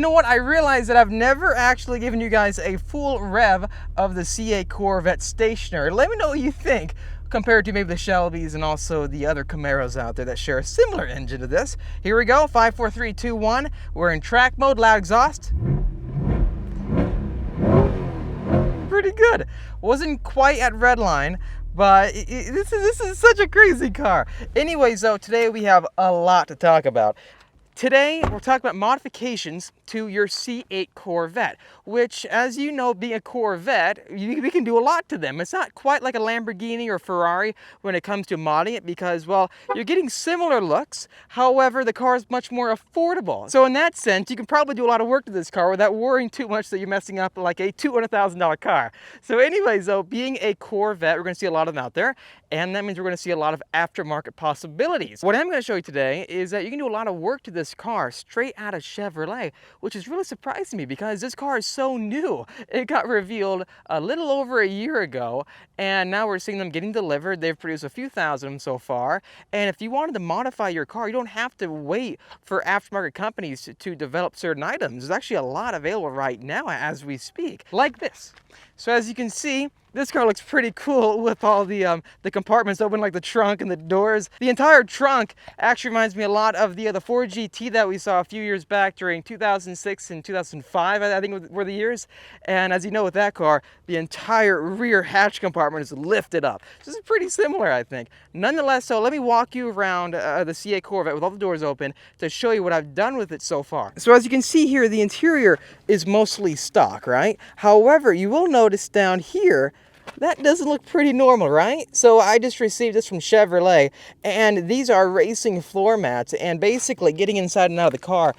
know what? I realized that I've never actually given you guys a full rev of the C8 Corvette stationary. Let me know what you think compared to maybe the Chevys and also the other Camaros out there that share a similar engine to this. Here we go, 5, 4, 3, 2, 1. We're in track mode, loud exhaust. Pretty good. Wasn't quite at red line, but this is such a crazy car. Anyways, though, today we have a lot to talk about. Today, we're talking about modifications to your C8 Corvette, which, as you know, being a Corvette, we can do a lot to them. It's not quite like a Lamborghini or Ferrari when it comes to modding it because, well, you're getting similar looks. However, the car is much more affordable. So in that sense, you can probably do a lot of work to this car without worrying too much that you're messing up like a $200,000 car. So anyways, though, being a Corvette, we're going to see a lot of them out there, and that means we're going to see a lot of aftermarket possibilities. What I'm going to show you today is that you can do a lot of work to this car straight out of Chevrolet, which is really surprising me because this car is so new. It got revealed a little over a year ago, and now we're seeing them getting delivered. They've produced a few thousand of them so far, and if you wanted to modify your car, you don't have to wait for aftermarket companies to develop certain items. There's actually a lot available right now as we speak, like this. So as you can see, this car looks pretty cool with all the compartments open, like the trunk and the doors. The entire trunk actually reminds me a lot of the Ford GT that we saw a few years back during 2006 and 2005, I think were the years. And as you know with that car, the entire rear hatch compartment is lifted up. So this is pretty similar, I think. Nonetheless, so let me walk you around the C8 Corvette with all the doors open to show you what I've done with it so far. So as you can see here, the interior is mostly stock, right? However, you will notice down here, that doesn't look pretty normal, right? So I just received this from Chevrolet, and these are racing floor mats, and basically getting inside and out of the car,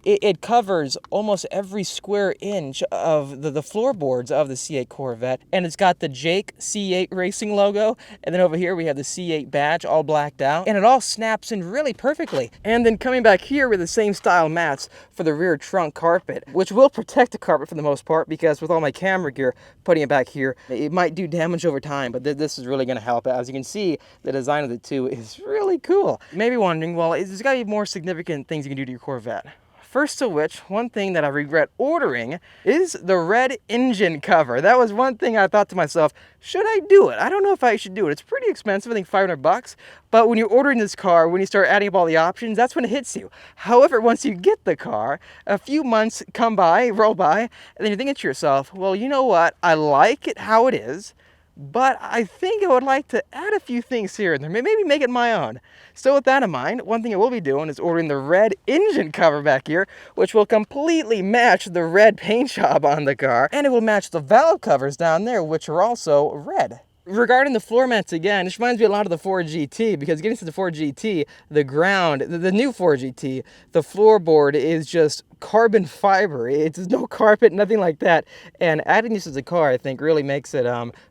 it covers almost every square inch of the floorboards of the C8 Corvette, and it's got the Jake C8 Racing logo, and then over here we have the C8 badge all blacked out, and it all snaps in really perfectly. And then coming back here with the same style mats for the rear trunk carpet, which will protect the carpet for the most part, because with all my camera gear, putting it back here, it might do damage over time, but this is really going to help. As you can see, the design of the two is really cool. You may be wondering, well, there's got to be more significant things you can do to your Corvette. First of which, one thing that I regret ordering is the red engine cover. That was one thing I thought to myself, should I do it? I don't know if I should do it. It's pretty expensive, I think $500. But when you're ordering this car, when you start adding up all the options, that's when it hits you. However, once you get the car, a few months roll by, and then you're thinking to yourself, well, you know what? I like it how it is, but I think I would like to add a few things here and there, maybe make it my own. So with that in mind, one thing I will be doing is ordering the red engine cover back here, which will completely match the red paint job on the car, and it will match the valve covers down there, which are also red. Regarding the floor mats again, this reminds me a lot of the Ford GT, because getting to the Ford GT, the ground, the new Ford GT, the floorboard is just carbon fiber. It's no carpet, nothing like that. And adding this to the car, I think, really makes it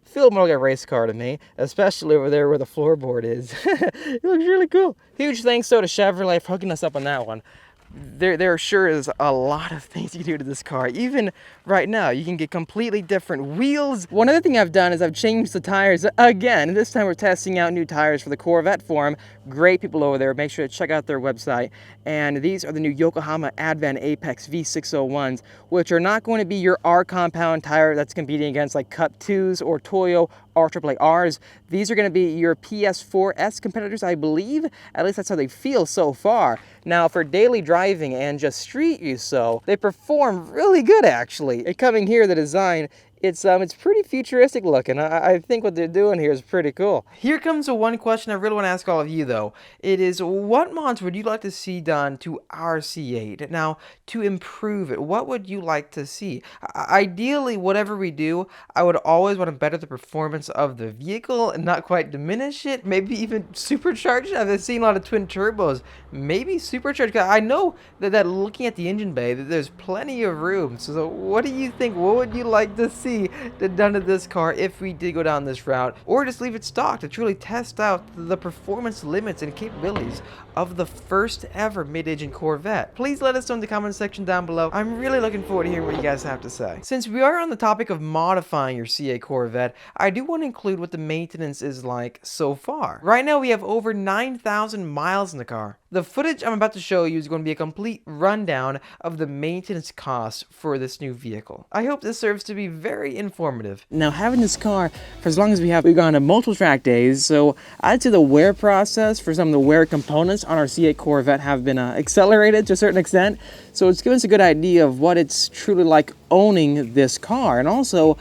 feel more like a race car to me, especially over there where the floorboard is. It looks really cool. Huge thanks though to Chevrolet for hooking us up on that one. There sure is a lot of things you can do to this car. Even right now, you can get completely different wheels. One other thing I've done is I've changed the tires again. And this time we're testing out new tires for the Corvette Forum. Great people over there. Make sure to check out their website. And these are the new Yokohama Advan Apex V601s, which are not going to be your R compound tire that's competing against like Cup 2s or Toyo RRRs. These are going to be your PS4S competitors, I believe. At least that's how they feel so far. Now, for daily driving and just street use, so they perform really good, actually. And coming here, the design, it's pretty futuristic looking. I think what they're doing here is pretty cool. Here comes the one question I really want to ask all of you, though. It is, what mods would you like to see done to our C8? Now, to improve it, what would you like to see? Ideally, whatever we do, I would always want to better the performance of the vehicle and not quite diminish it. Maybe even supercharge it. I've seen a lot of twin turbos. Maybe supercharge. I know that looking at the engine bay, that there's plenty of room. So what do you think? What would you like to see done to this car if we did go down this route, or just leave it stock to truly test out the performance limits and capabilities of the first ever mid-engine Corvette? Please let us know in the comment section down below. I'm really looking forward to hearing what you guys have to say. Since we are on the topic of modifying your C8 Corvette, I do want to include what the maintenance is like so far. Right now we have over 9,000 miles in the car. The footage I'm about to show you is going to be a complete rundown of the maintenance costs for this new vehicle. I hope this serves to be very informative. Now, having this car for as long as we've gone to multiple track days, so I'd say the wear process for some of the wear components on our C8 Corvette have been accelerated to a certain extent. So it's given us a good idea of what it's truly like owning this car, and also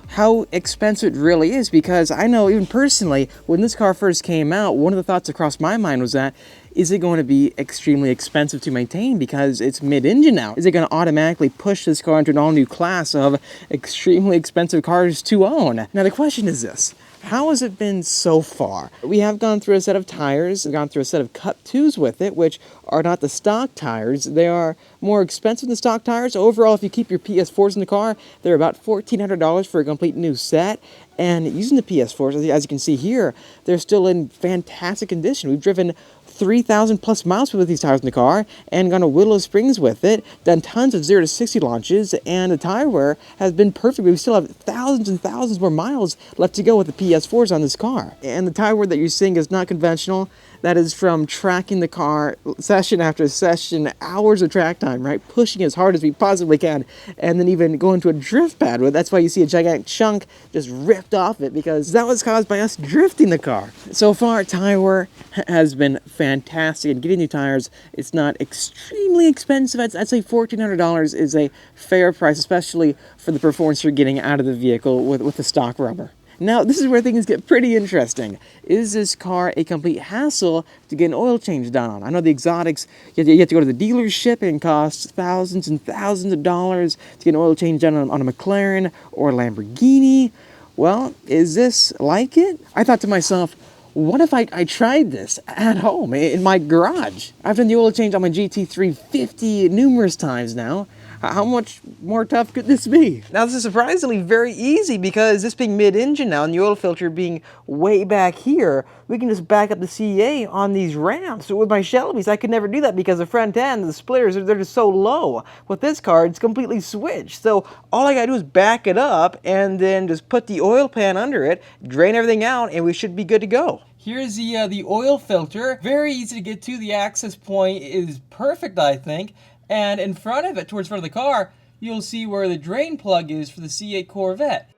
how expensive it really is, because I know even personally, when this car first came out, one of the thoughts that crossed my mind was that, is it going to be extremely expensive to maintain because it's mid-engine now? Is it going to automatically push this car into an all-new class of extremely expensive cars to own? Now the question is this: how has it been so far? We have gone through a set of tires, gone through a set of Cup 2s with it, which are not the stock tires. They are more expensive than stock tires. Overall, if you keep your PS4s in the car, they're about $1,400 for a complete new set. And using the PS4s, as you can see here, they're still in fantastic condition. We've driven 3,000 plus miles with these tires in the car and gone to Willow Springs with it, done tons of 0 to 60 launches, and the tire wear has been perfect. We still have thousands and thousands more miles left to go with the PS4s on this car. And the tire wear that you're seeing is not conventional. That is from tracking the car session after session, hours of track time, right? Pushing as hard as we possibly can, and then even going to a drift pad with it. That's why you see a gigantic chunk just ripped off it, because that was caused by us drifting the car. So far, tire wear has been fantastic, and getting new tires, it's not extremely expensive. I'd say $1,400 is a fair price, especially for the performance you're getting out of the vehicle with the stock rubber. Now, this is where things get pretty interesting. Is this car a complete hassle to get an oil change done on? I know the exotics, you have to go to the dealership, and it costs thousands and thousands of dollars to get an oil change done on a McLaren or a Lamborghini. Well, is this like it? I thought to myself, what if I tried this at home in my garage? I've done the oil change on my GT350 numerous times now. How much more tough could this be? Now this is surprisingly very easy, because this being mid-engine now and the oil filter being way back here, we can just back up the CA on these ramps. So with my Chevys, I could never do that because the front end, the splitters, they're just so low. With this car, it's completely switched. So all I gotta do is back it up and then just put the oil pan under it, drain everything out, and we should be good to go. Here's the oil filter. Very easy to get to. The access point is perfect, I think. And in front of it, towards front of the car, you'll see where the drain plug is for the C8 Corvette.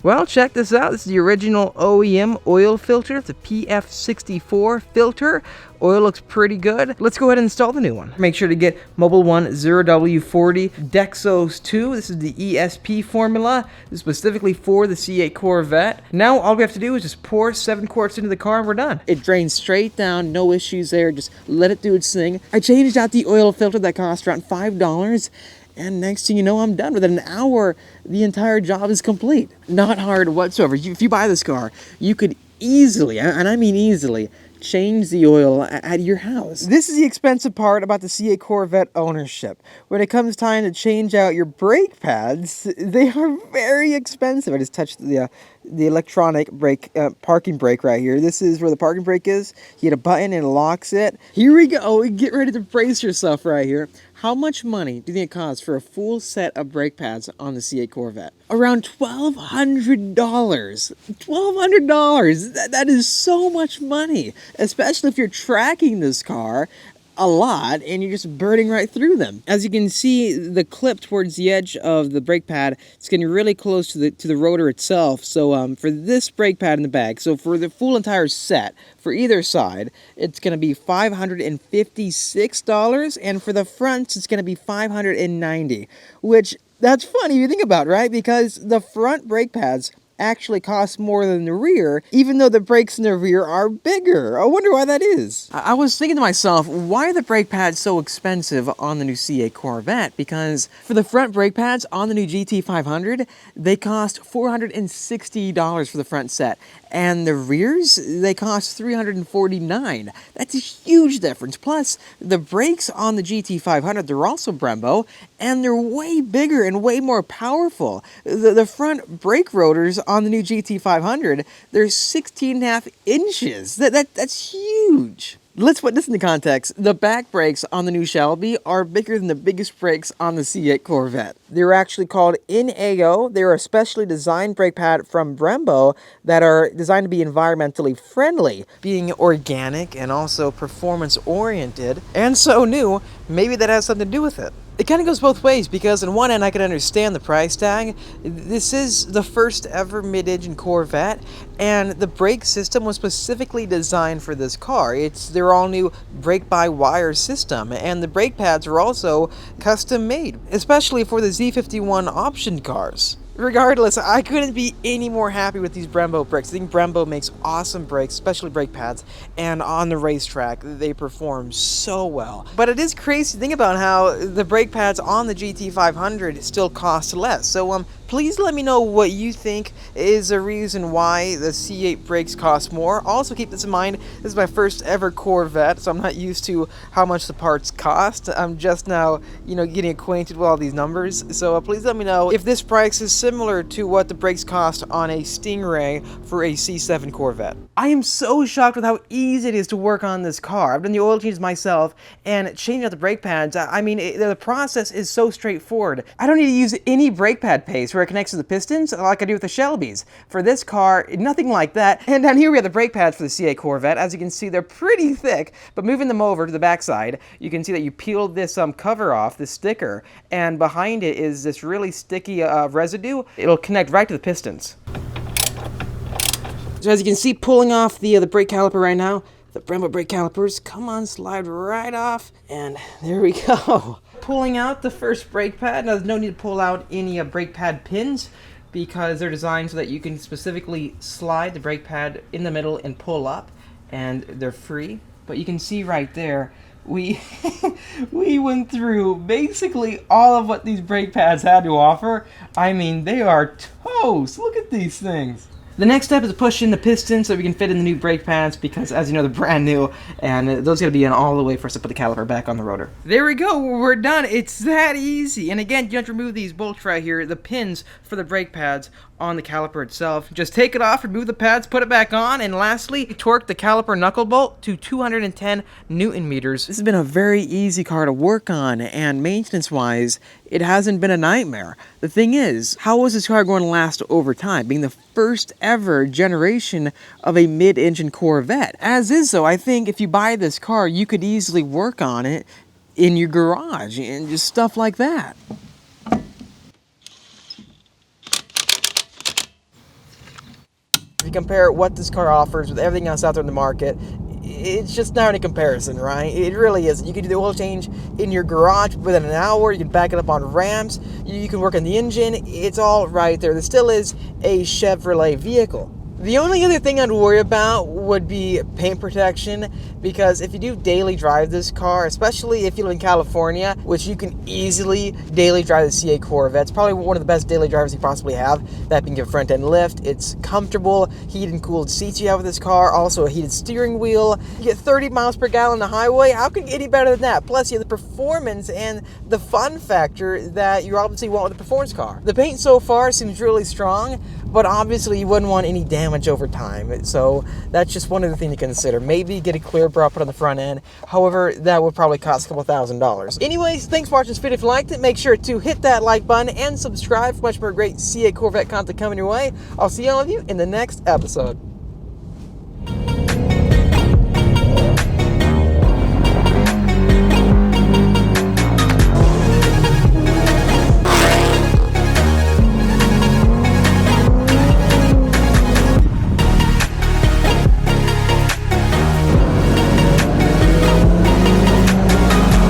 Well, check this out. This is the original OEM oil filter. It's a PF64 filter. Oil looks pretty good. Let's go ahead and install the new one. Make sure to get Mobil 1 0W40 Dexos 2. This is the ESP formula. This is specifically for the C8 Corvette. Now all we have to do is just pour 7 quarts into the car and we're done. It drains straight down, no issues there. Just let it do its thing. I changed out the oil filter that cost around $5. And next thing you know, I'm done. Within an hour, the entire job is complete. Not hard whatsoever. If you buy this car, you could easily, and I mean easily, change the oil at your house. This is the expensive part about the C8 Corvette ownership. When it comes time to change out your brake pads, they are very expensive. I just touched the electronic brake, parking brake right here. This is where the parking brake is. You hit a button and it locks it. Here we go. Get ready to brace yourself right here. How much money do you think it costs for a full set of brake pads on the C8 Corvette? Around $1,200. $1,200. That is so much money, especially if you're tracking this car a lot and you're just burning right through them. As you can see, the clip towards the edge of the brake pad is getting really close to the rotor itself. So for this brake pad in the back, so for the full entire set for either side, it's going to be $556, and for the fronts it's going to be $590, which that's funny if you think about it, right? Because the front brake pads actually costs more than the rear, even though the brakes in the rear are bigger. I wonder why that is. I was thinking to myself, why are the brake pads so expensive on the new C8 Corvette? Because for the front brake pads on the new GT500, they cost $460 for the front set. And the rears, they cost $349. That's a huge difference. Plus, the brakes on the GT500, they're also Brembo, and they're way bigger and way more powerful. The front brake rotors on the new GT500, they're 16.5 inches. That's huge. Let's put this into context. The back brakes on the new Shelby are bigger than the biggest brakes on the C8 Corvette. They're actually called NAO. They're a specially designed brake pad from Brembo that are designed to be environmentally friendly. Being organic and also performance oriented and so new, maybe that has something to do with it. It kind of goes both ways because on one end I can understand the price tag. This is the first ever mid-engine Corvette and the brake system was specifically designed for this car. It's their all-new brake-by-wire system and the brake pads are also custom made, especially for the Z51 option cars. Regardless, I couldn't be any more happy with these Brembo brakes. I think Brembo makes awesome brakes, especially brake pads, and on the racetrack, they perform so well. But it is crazy to think about how the brake pads on the GT500 still cost less. So, please let me know what you think is the reason why the C8 brakes cost more. Also, keep this in mind, this is my first ever Corvette, so I'm not used to how much the parts cost. I'm just now, getting acquainted with all these numbers. So please let me know if this price is similar to what the brakes cost on a Stingray for a C7 Corvette. I am so shocked with how easy it is to work on this car. I've done the oil changes myself, and changing out the brake pads, the process is so straightforward. I don't need to use any brake pad paste where it connects to the pistons like I do with the Shelby's. For this car, nothing like that. And down here we have the brake pads for the C8 Corvette. As you can see, they're pretty thick, but moving them over to the backside, you can see that you peeled this cover off, this sticker, and behind it is this really sticky residue. It'll connect right to the pistons. So as you can see, pulling off the brake caliper right now, the Brembo brake calipers, come on, slide right off, and there we go. Pulling out the first brake pad. Now, there's no need to pull out any brake pad pins because they're designed so that you can specifically slide the brake pad in the middle and pull up, and they're free. But you can see right there, we went through basically all of what these brake pads had to offer. I mean, they are toast. Look at these things. The next step is to push in the pistons so we can fit in the new brake pads because, as you know, they're brand new, and those got to be in all the way for us to put the caliper back on the rotor. There we go. We're done. It's that easy. And again, you have to remove these bolts right here, the pins for the brake pads on the caliper itself. Just take it off, remove the pads, put it back on, and lastly, torque the caliper knuckle bolt to 210 Newton meters. This has been a very easy car to work on, and maintenance-wise, it hasn't been a nightmare. The thing is, how is this car going to last over time, being the first ever generation of a mid-engine Corvette? As is, though, I think if you buy this car, you could easily work on it in your garage and just stuff like that. If you compare what this car offers with everything else out there in the market, it's just not any comparison, right? It really isn't. You can do the oil change in your garage within an hour. You can back it up on ramps. You can work on the engine. It's all right there. There still is a Chevrolet vehicle. The only other thing I'd worry about would be paint protection, because if you do daily drive this car, especially if you live in California, which you can easily daily drive the C8 Corvette, it's probably one of the best daily drivers you possibly have. That can give front end lift. It's comfortable, heated and cooled seats you have with this car, also a heated steering wheel. You get 30 miles per gallon on the highway. How can you get any better than that? Plus, you have the performance and the fun factor that you obviously want with a performance car. The paint so far seems really strong, but obviously you wouldn't want any damage over time, so that's just one other thing to consider. Maybe get a clear bra put on the front end. However, that would probably cost a couple $1,000s. Anyways, thanks for watching this video. If you liked it, make sure to hit that like button and subscribe for much more great C8 Corvette content coming your way. I'll see all of you in the next episode.